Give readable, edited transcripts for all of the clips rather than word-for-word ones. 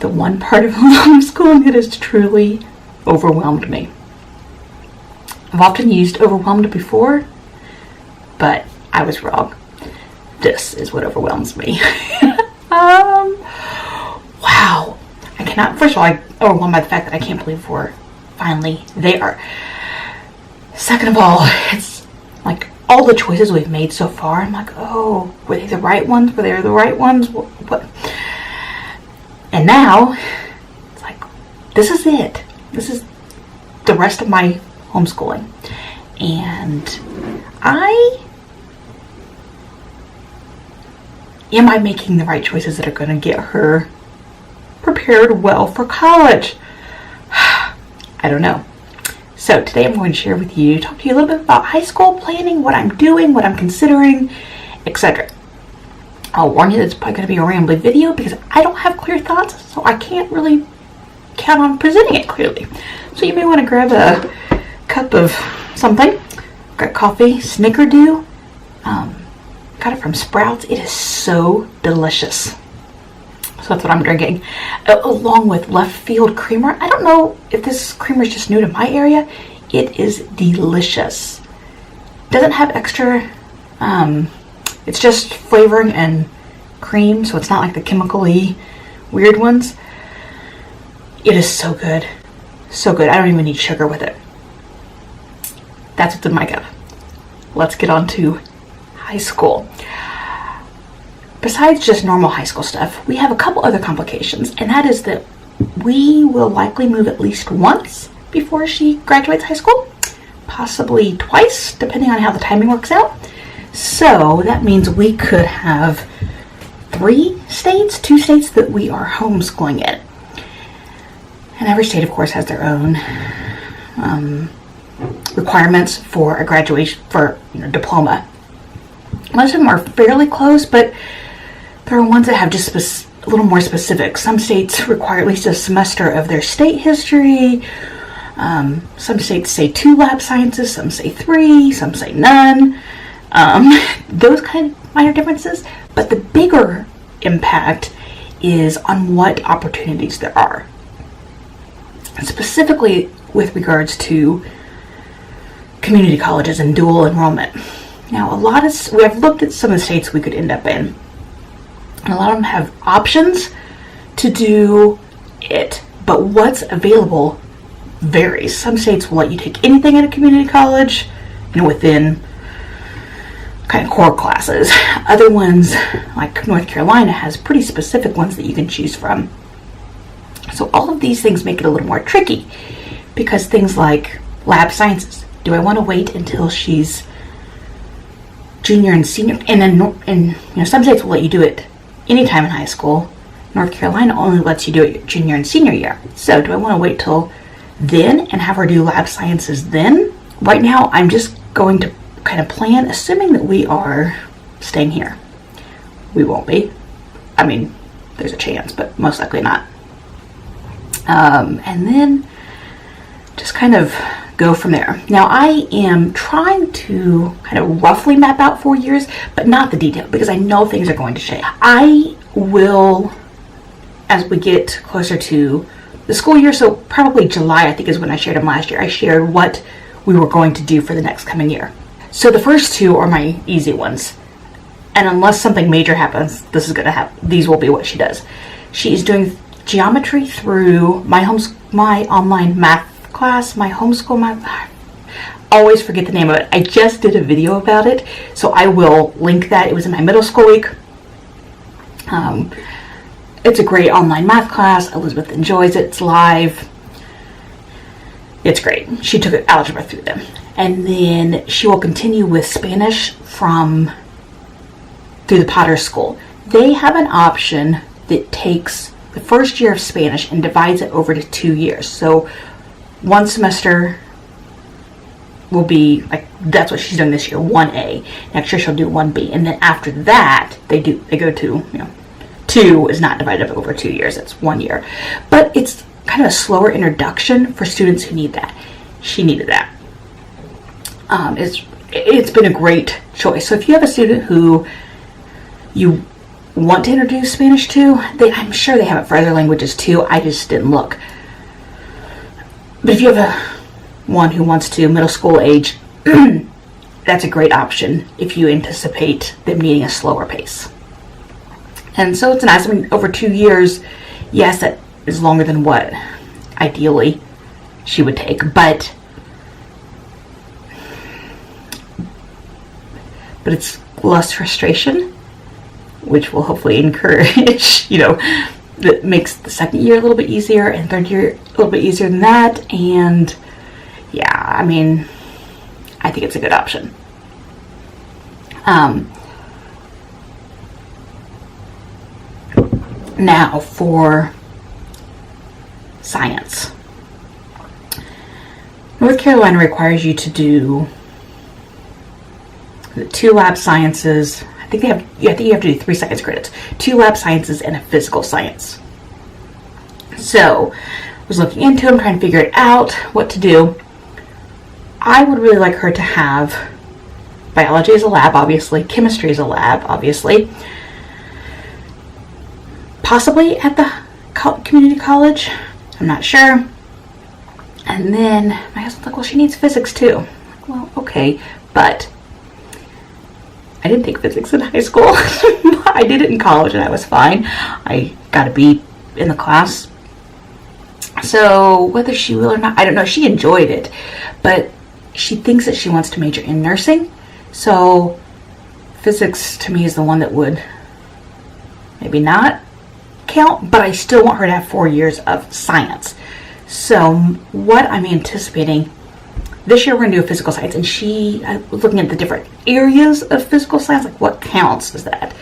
the one part of homeschooling that has truly overwhelmed me. I've often used overwhelmed before, but I was wrong. This is what overwhelms me. Wow. I cannot, first of all, I'm overwhelmed by the fact that I can't believe we're finally there. Second of all, it's like all the choices we've made so far. I'm like, oh, were they the right ones? Were they the right ones? What? And now, it's like, this is it. This is the rest of my homeschooling. And am I making the right choices that are going to get her prepared well for college? I don't know. So today I'm going to share with you, talk to you a little bit about high school planning, what I'm doing, what I'm considering, etc. I'll warn you that it's probably going to be a rambly video because I don't have clear thoughts, so I can't really count on presenting it clearly. So you may want to grab a cup of something. Got coffee, Snickerdoodle. Got it from Sprouts. It is so delicious. So that's what I'm drinking. Along with Left Field creamer. I don't know if this creamer is just new to my area. It is delicious. Doesn't have extra, it's just flavoring and cream, so it's not like the chemical-y weird ones. It is so good. So good. I don't even need sugar with it. That's what's in my cup. Let's get on to high school. Besides just normal high school stuff, we have a couple other complications, and that is that we will likely move at least once before she graduates high school, possibly twice, depending on how the timing works out. So that means we could have 2 states that we are homeschooling in. And every state, of course, has their own requirements for a graduation, for diploma. Most of them are fairly close, but there are ones that have just a little more specific. Some states require at least a semester of their state history. Some states say 2 lab sciences, some say 3, some say none. Those kind of minor differences. But the bigger impact is on what opportunities there are. Specifically with regards to community colleges and dual enrollment. Now, we have looked at some of the states we could end up in. And a lot of them have options to do it, but what's available varies. Some states will let you take anything at a community college, within kind of core classes. Other ones, like North Carolina, has pretty specific ones that you can choose from. So all of these things make it a little more tricky, because things like lab sciences, do I want to wait until she's junior and senior? And then, some states will let you do it anytime in high school. North Carolina only lets you do it junior and senior year. So do I want to wait till then and have her do lab sciences then? Right now, I'm just going to kind of plan, assuming that we are staying here. We won't be. I mean, there's a chance, but most likely not. And then just kind of go from there. Now, I am trying to kind of roughly map out 4 years, but not the detail, because I know things are going to change. I will, as we get closer to the school year, so probably July, I think, is when I shared them last year. I shared what we were going to do for the next coming year. So the first 2 are my easy ones. And unless something major happens, this is going to happen. These will be what she does. She is doing geometry through my online math class, my homeschool math. I always forget the name of it. I just did a video about it, so I will link that. It was in my middle school week. It's a great online math class. Elizabeth enjoys it. It's live. It's great. She took algebra through them. And then she will continue with Spanish through the Potter School. They have an option that takes the first year of Spanish and divides it over to 2 years. So one semester will be, like, that's what she's doing this year, 1A. Next year she'll do 1B. And then after that, they go to, 2 is not divided up over 2 years. It's 1 year. But it's kind of a slower introduction for students who need that. She needed that. It's been a great choice. So if you have a student who you want to introduce Spanish to. I'm sure they have it for other languages too. I just didn't look. But if you have one who wants to, middle school age, that's a great option if you anticipate them needing a slower pace. And so it's nice. I mean, over 2 years, yes, that is longer than what ideally she would take, but it's less frustration, which will hopefully encourage, that makes the second year a little bit easier and third year a little bit easier than that. And yeah, I mean, I think it's a good option. Now for science. North Carolina requires you to do the 2 lab sciences. I think you have to do 3 science credits, 2 lab sciences and a physical science. So I was looking into them, trying to figure it out, what to do. I would really like her to have biology as a lab, obviously, chemistry as a lab, obviously, possibly at the community college, I'm not sure. And then my husband's like, well, she needs physics too. I'm like, well, okay, but I didn't take physics in high school. I did it in college and I was fine. I got a B in the class. So whether she will or not, I don't know. She enjoyed it, but she thinks that she wants to major in nursing. So physics to me is the one that would maybe not count, but I still want her to have 4 years of science. So what I'm anticipating, this year we're going to do a physical science, and I was looking at the different areas of physical science, like what counts as that.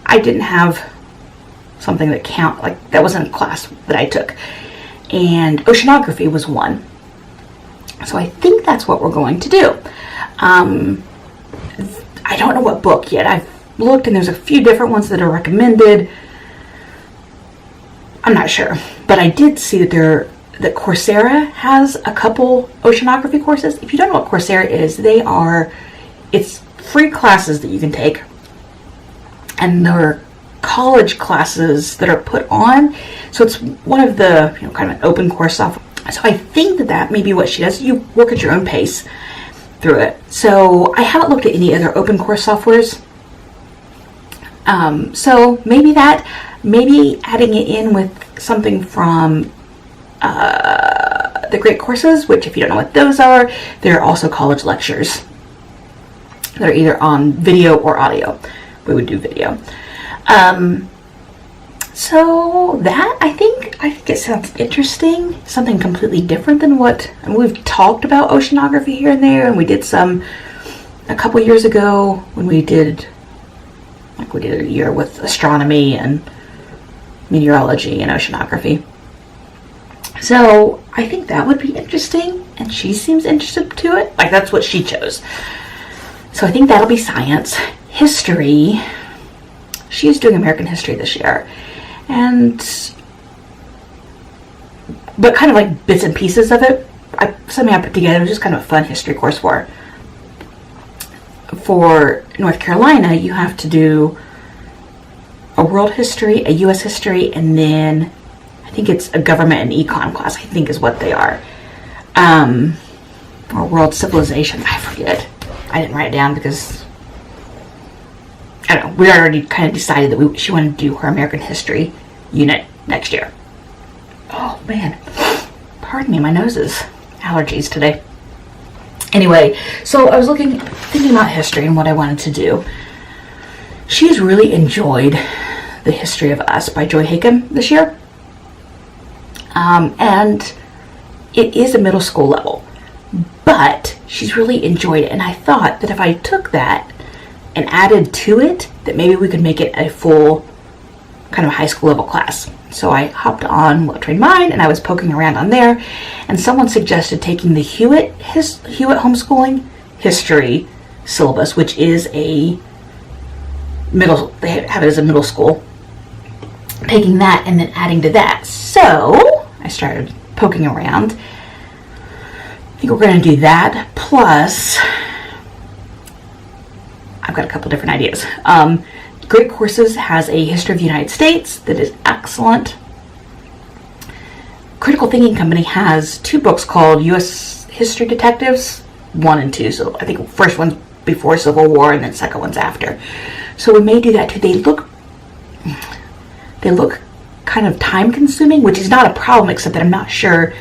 I didn't have something that that wasn't a class that I took. And oceanography was one. So I think that's what we're going to do. I don't know what book yet. I've looked and there's a few different ones that are recommended. I'm not sure, but I did see that Coursera has a couple oceanography courses. If you don't know what Coursera is, it's free classes that you can take, and they're college classes that are put on. So it's one of the kind of an open course software. So I think that may be what she does. You work at your own pace through it. So I haven't looked at any other open course softwares. So maybe adding it in with something from the Great Courses, which if you don't know what those are, they're also college lectures. They're either on video or audio. We would do video. So that, I think it sounds interesting. Something completely different than we've talked about oceanography here and there, and we did some a couple years ago when we did a year with astronomy and meteorology and oceanography. So I think that would be interesting, and she seems interested to it. Like, that's what she chose. So I think that'll be science. History, she is doing American history this year, but kind of like bits and pieces of it. Something I put together. It was just kind of a fun history course for her. For North Carolina, you have to do a world history, a U.S. history, and then I think it's a government and econ class, I think is what they are. Or world civilization, I forget. I didn't write it down because, I don't know, we already kind of decided that she wanted to do her American history unit next year. Oh man, pardon me, my nose is allergies today. Anyway, so I was thinking about history and what I wanted to do. She has really enjoyed The History of Us by Joy Hakem this year. And it is a middle school level, but she's really enjoyed it. And I thought that if I took that and added to it, that maybe we could make it a full kind of high school level class. So I hopped on Well Trained Mind and I was poking around on there, and someone suggested taking the Hewitt Homeschooling history syllabus, which is they have it as a middle school, taking that and then adding to that. So I started poking around. I think we're going to do that, plus I've got a couple different ideas. Great Courses has a history of the United States that is excellent. Critical Thinking Company has 2 books called U.S. History Detectives, 1 and 2. So I think first one's before Civil War and then second one's after. So we may do that too. They look kind of time consuming, which is not a problem, except that I'm not sure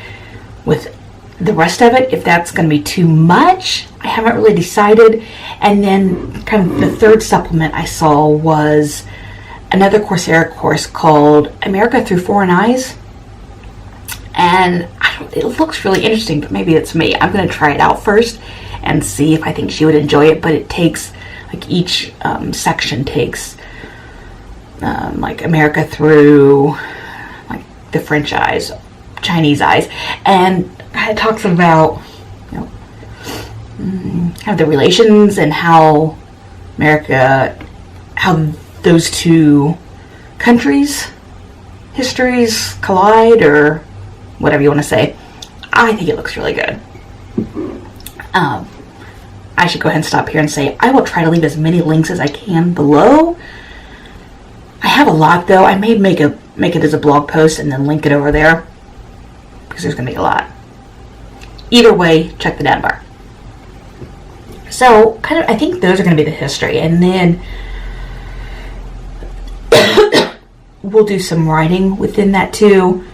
with the rest of it if that's going to be too much. I haven't really decided. And then kind of the third supplement I saw was another Coursera course called America Through Foreign Eyes. And it looks really interesting, but maybe it's me. I'm going to try it out first and see if I think she would enjoy it. But it takes, like, each section takes like America through, like, the French eyes, Chinese eyes, and it talks about, you know, kind of the relations and how those 2 countries' histories collide, or whatever you want to say. I think it looks really good. I should go ahead and stop here and say I will try to leave as many links as I can below. I have a lot, though. I may make it as a blog post and then link it over there, because there's going to be a lot. Either way, check the data bar. So, I think those are going to be the history, and then we'll do some writing within that too.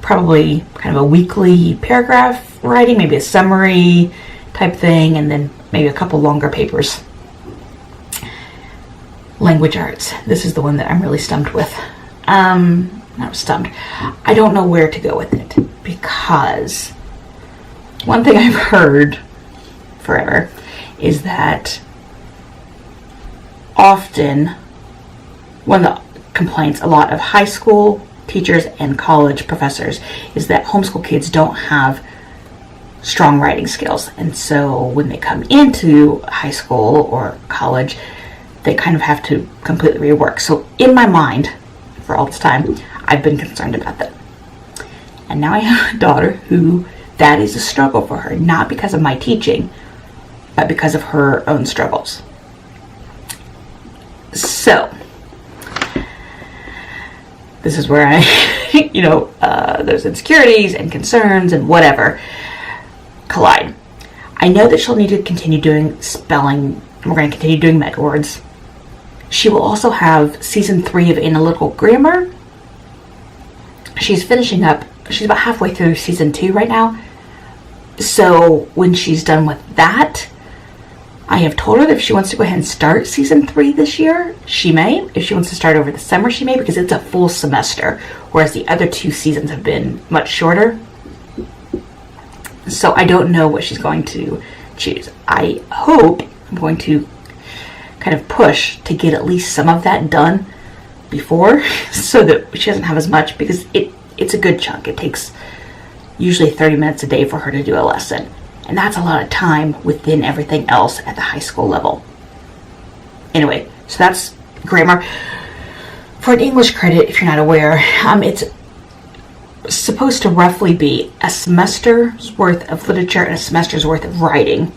Probably kind of a weekly paragraph writing, maybe a summary type thing, and then maybe a couple longer papers. Language arts. This is the one that I'm really stumped with. Not stumped. I don't know where to go with it, because one thing I've heard forever is that often one of the complaints a lot of high school teachers and college professors is that homeschool kids don't have strong writing skills. And so when they come into high school or college, they kind of have to completely rework. So in my mind, for all this time, I've been concerned about that. And now I have a daughter who that is a struggle for her, not because of my teaching, but because of her own struggles. So this is where I, those insecurities and concerns and whatever collide. I know that she'll need to continue doing spelling. We're going to continue doing mega words. She will also have season 3 of analytical grammar. She's finishing up. She's about halfway through season 2 right now. So when she's done with that, I have told her that if she wants to go ahead and start season 3 this year, she may. If she wants to start over the summer, she may, because it's a full semester, whereas the other 2 seasons have been much shorter. So I don't know what she's going to choose. I hope I'm going to kind of push to get at least some of that done before, so that she doesn't have as much, because it's a good chunk. It takes usually 30 minutes a day for her to do a lesson. And that's a lot of time within everything else at the high school level. Anyway, so that's grammar. For an English credit, if you're not aware, it's supposed to roughly be a semester's worth of literature and a semester's worth of writing,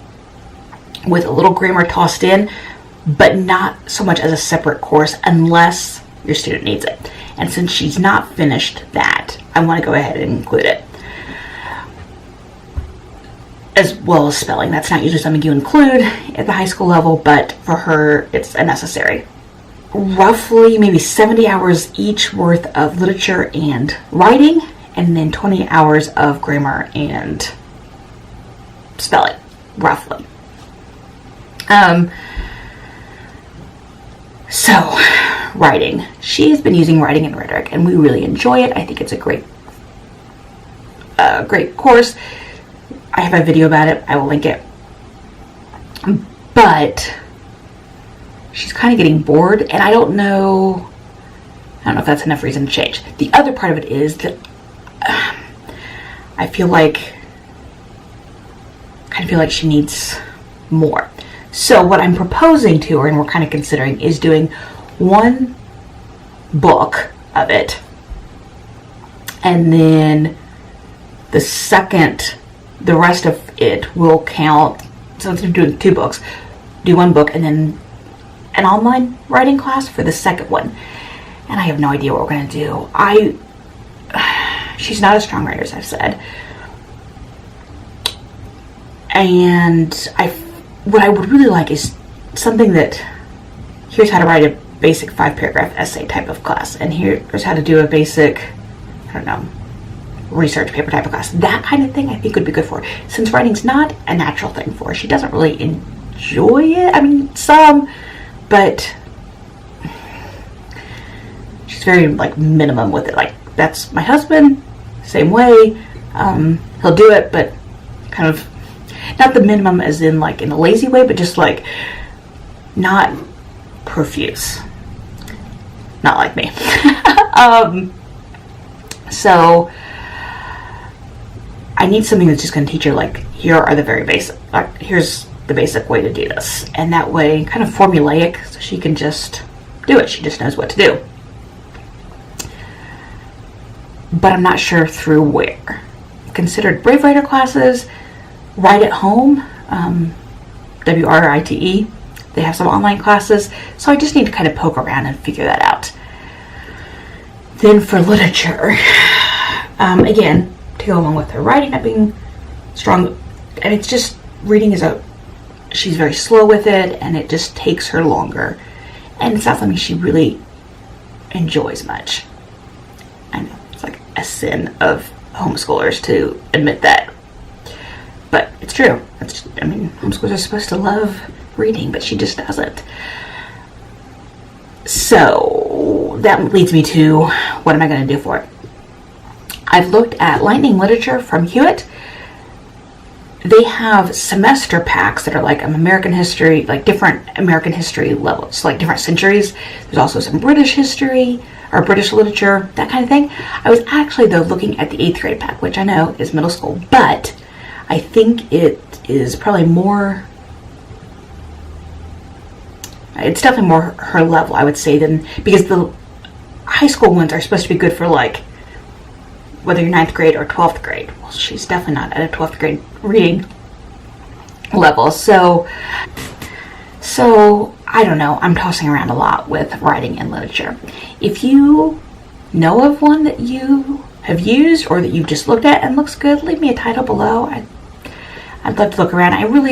with a little grammar tossed in, but not so much as a separate course unless your student needs it. And since she's not finished that, I want to go ahead and include it. As well as spelling. That's not usually something you include at the high school level, but for her, it's a necessary. Roughly maybe 70 hours each worth of literature and writing, and then 20 hours of grammar and spelling, roughly. So, writing. She's been using writing and rhetoric, and we really enjoy it. I think it's a great course. I have a video about it. I will link it. But she's kind of getting bored, and I don't know if that's enough reason to change. The other part of it is that I feel like she needs more. So what I'm proposing to her, and we're kind of considering, is doing one book of it, and then the rest of it will count. So instead of doing 2 books, do 1 book, and then an online writing class for the second one. And I have no idea what we're going to do. She's not a strong writer, as I've said. And what I would really like is something that, here's how to write a basic 5-paragraph essay type of class, and here's how to do a basic, I don't know, research paper type of class. That kind of thing I think would be good for her, since writing's not a natural thing for her. She doesn't really enjoy it. I mean, some, but she's very like minimum with it. Like, that's my husband, same way. He'll do it, but kind of not the minimum as in like in a lazy way, but just like not profuse. Not like me. So I need something that's just going to teach her, like, here are the very basic, like, here's the basic way to do this. And that way, kind of formulaic, so she can just do it. She just knows what to do. But I'm not sure through where. Considered Brave Writer classes, Write at Home, WRITE. They have some online classes, so I just need to kind of poke around and figure that out. Then for literature, again, to go along with her writing not being strong, and it's just reading she's very slow with it, and it just takes her longer, and it's not something she really enjoys much. I know it's like a sin of homeschoolers to admit that, but it's true. Homeschoolers are supposed to love reading, but she just doesn't. So that leads me to, what am I going to do for it? I've looked at Lightning Literature from Hewitt. They have semester packs that are like American history, like different American history levels, like different centuries. There's also some British history or British literature, that kind of thing. I was actually, though, looking at the 8th grade pack, which I know is middle school, but I think it is probably more, it's definitely more her level, I would say, than, because the high school ones are supposed to be good for, like, whether you're 9th grade or 12th grade. Well, she's definitely not at a 12th grade reading level. So I don't know. I'm tossing around a lot with writing and literature. If you know of one that you have used or that you've just looked at and looks good, leave me a title below. I'd love to look around. I would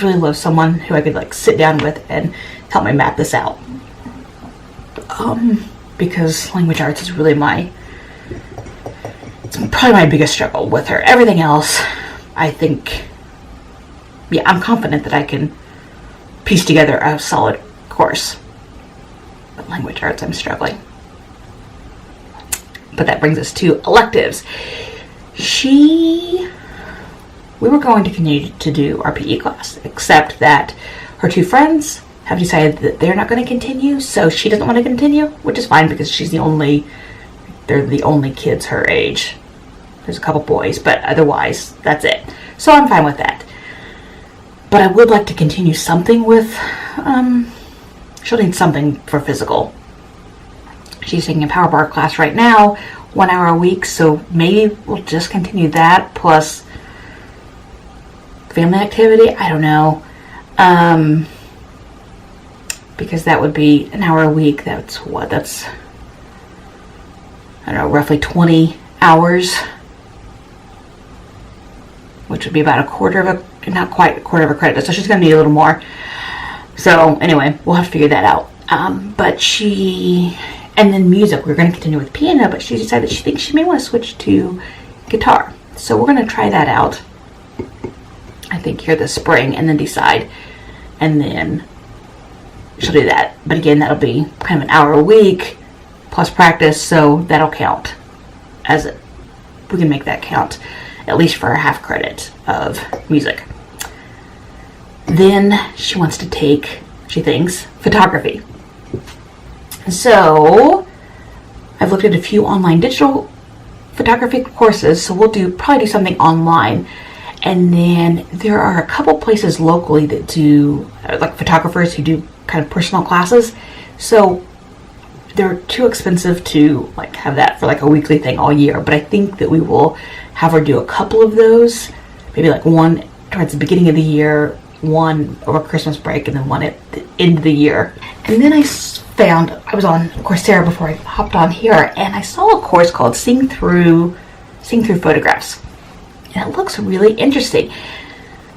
really love someone who I could like sit down with and help me map this out. Because language arts is really it's probably my biggest struggle with her. Everything else, I think, yeah, I'm confident that I can piece together a solid course. But language arts, I'm struggling. But that brings us to electives. We were going to continue to do our PE class, except that her two friends have decided that they're not going to continue, so she doesn't want to continue, which is fine because they're the only kids her age. There's a couple boys, but otherwise, that's it. So I'm fine with that. But I would like to continue something with, she'll need something for physical. She's taking a power bar class right now, 1 hour a week, so maybe we'll just continue that, plus family activity, I don't know. Because that would be an hour a week. That's I don't know, roughly 20 hours, which would be about not quite a quarter of a credit. So she's going to need a little more. So anyway, we'll have to figure that out. And then music, we're going to continue with piano, but she decided that she thinks she may want to switch to guitar. So we're going to try that out, I think, here this spring, and then decide. And then she'll do that. But again, that'll be kind of an hour a week plus practice, so that'll count we can make that count at least for a half credit of music. Then she wants to take, she thinks, photography. So I've looked at a few online digital photography courses, so we'll probably do something online. And then there are a couple places locally that do, like, photographers who do kind of personal classes. So they're too expensive to like have that for like a weekly thing all year. But I think that we will have her do a couple of those, maybe like one towards the beginning of the year one over Christmas break and then one at the end of the year. And then I was on Coursera before I hopped on here, and I saw a course called Seeing Through Photographs. And it looks really interesting.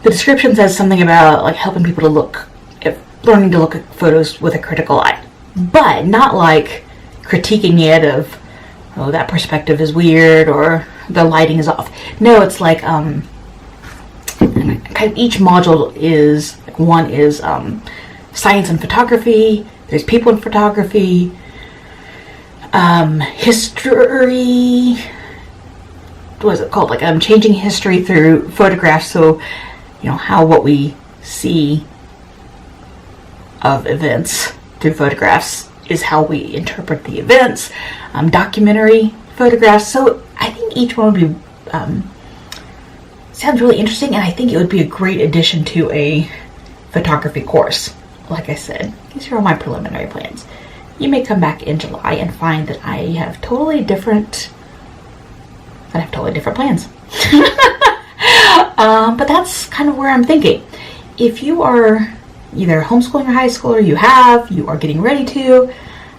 The description says something about like helping people to learning to look at photos with a critical eye, but not like critiquing it of, oh, that perspective is weird or the lighting is off. No, it's like kind of each module is like, one is science and photography. There's people in photography, history. What is it called? Like changing history through photographs. So, how what we see of events through photographs is how we interpret the events. Documentary photographs. So I think each one would be sounds really interesting, and I think it would be a great addition to a photography course. Like I said, these are all my preliminary plans. You may come back in July and find that I have totally different plans. But that's kind of where I'm thinking. If you are either homeschooling or high school, or you are getting ready to,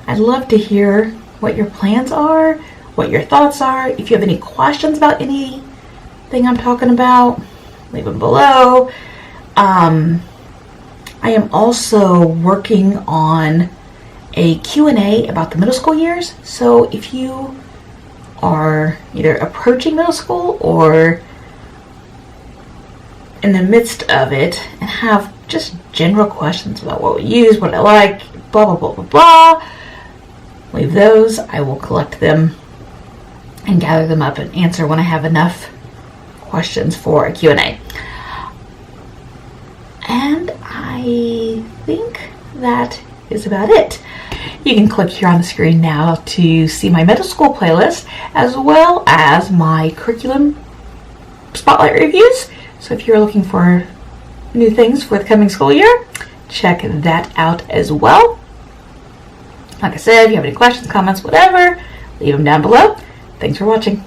I'd love to hear what your plans are, what your thoughts are. If you have any questions about anything I'm talking about, leave them below. I am also working on a Q&A about the middle school years. So if you are either approaching middle school or in the midst of it and have just general questions about what we use, what I like, blah, blah, blah, blah, blah, leave those. I will collect them and gather them up and answer when I have enough questions for a Q&A. And I think that is about it. You can click here on the screen now to see my middle school playlist, as well as my curriculum spotlight reviews. So if you're looking for new things for the coming school year, check that out as well. Like I said, if you have any questions, comments, whatever, leave them down below. Thanks for watching.